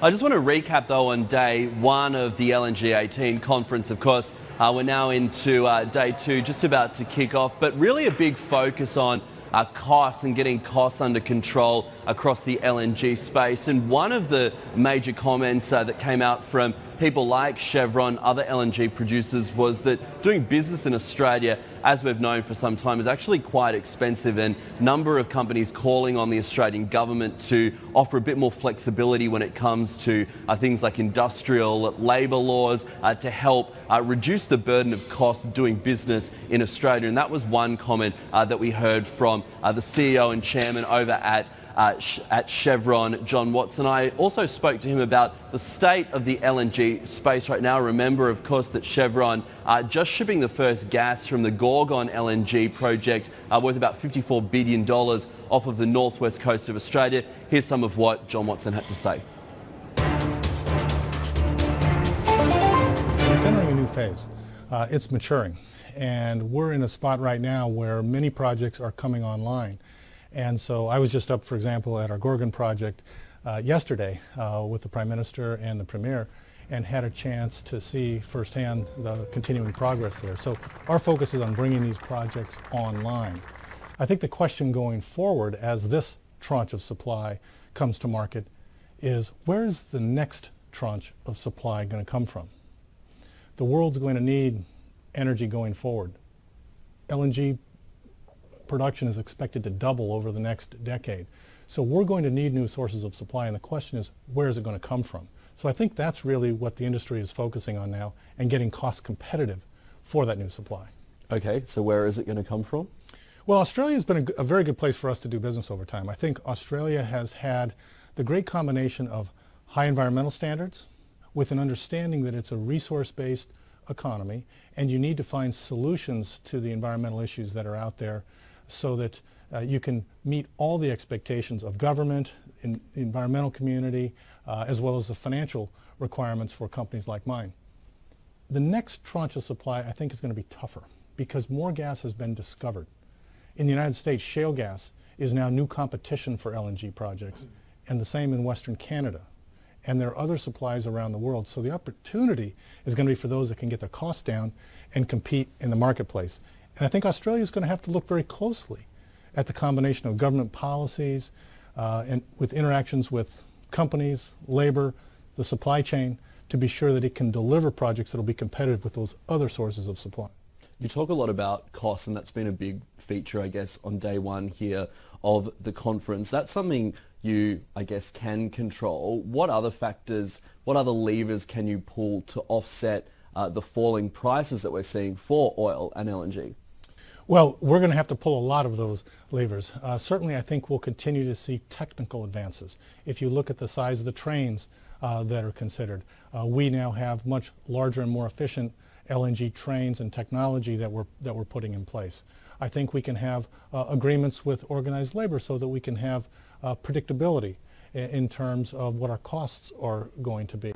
I just want to recap though on day one of the LNG 18 conference. Of course, we're now into day two, just about to kick off, but really a big focus on costs and getting costs under control across the LNG space. And one of the major comments that came out from people like Chevron, other LNG producers, was that doing business in Australia, as we've known for some time, is actually quite expensive, and a number of companies calling on the Australian government to offer a bit more flexibility when it comes to things like industrial labour laws to help reduce the burden of cost doing business in Australia. And that was one comment that we heard from the CEO and chairman over at Chevron, John Watson. I also spoke to him about the state of the LNG space right now. Remember, of course, that Chevron just shipping the first gas from the Gorgon LNG project worth about $54 billion off of the northwest coast of Australia. Here's some of what John Watson had to say. It's entering a new phase. It's maturing, and we're in a spot right now where many projects are coming online. And so I was just up, for example, at our Gorgon project yesterday with the Prime Minister and the Premier, and had a chance to see firsthand the continuing progress there. So our focus is on bringing these projects online. I think the question going forward as this tranche of supply comes to market is, where is the next tranche of supply going to come from? The world's going to need energy going forward. LNG production is expected to double over the next decade. So we're going to need new sources of supply, and the question is, where is it going to come from? So I think that's really what the industry is focusing on now, and getting cost competitive for that new supply. Okay, so where is it going to come from? Well, Australia has been a very good place for us to do business over time. I think Australia has had the great combination of high environmental standards with an understanding that it's a resource-based economy, and you need to find solutions to the environmental issues that are out there, so that you can meet all the expectations of government, in the environmental community, as well as the financial requirements for companies like mine. The next tranche of supply, I think, is going to be tougher because more gas has been discovered. In the United States, shale gas is now new competition for LNG projects, and the same in Western Canada. And there are other supplies around the world. So the opportunity is going to be for those that can get their costs down and compete in the marketplace. And I think Australia is going to have to look very closely at the combination of government policies and with interactions with companies, labor, the supply chain, to be sure that it can deliver projects that will be competitive with those other sources of supply. You talk a lot about costs, and that's been a big feature, I guess, on day one here of the conference. That's something you, I guess, can control. What other factors, what other levers can you pull to offset the falling prices that we're seeing for oil and LNG? Well, we're going to have to pull a lot of those levers. Certainly, I think we'll continue to see technical advances. If you look at the size of the trains that are considered, we now have much larger and more efficient LNG trains and technology that we're putting in place. I think we can have agreements with organized labor so that we can have predictability in terms of what our costs are going to be.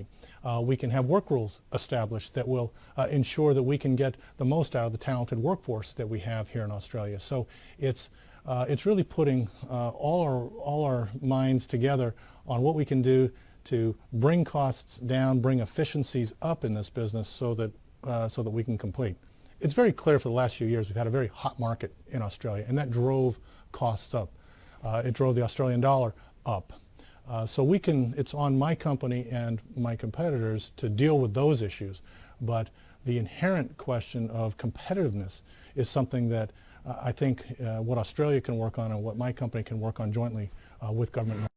We can have work rules established that will ensure that we can get the most out of the talented workforce that we have here in Australia. So it's really putting all our minds together on what we can do to bring costs down, bring efficiencies up in this business, so that we can complete. It's very clear for the last few years we've had a very hot market in Australia, and that drove costs up. It drove the Australian dollar up. So it's on my company and my competitors to deal with those issues, but the inherent question of competitiveness is something that I think what Australia can work on and what my company can work on jointly with government.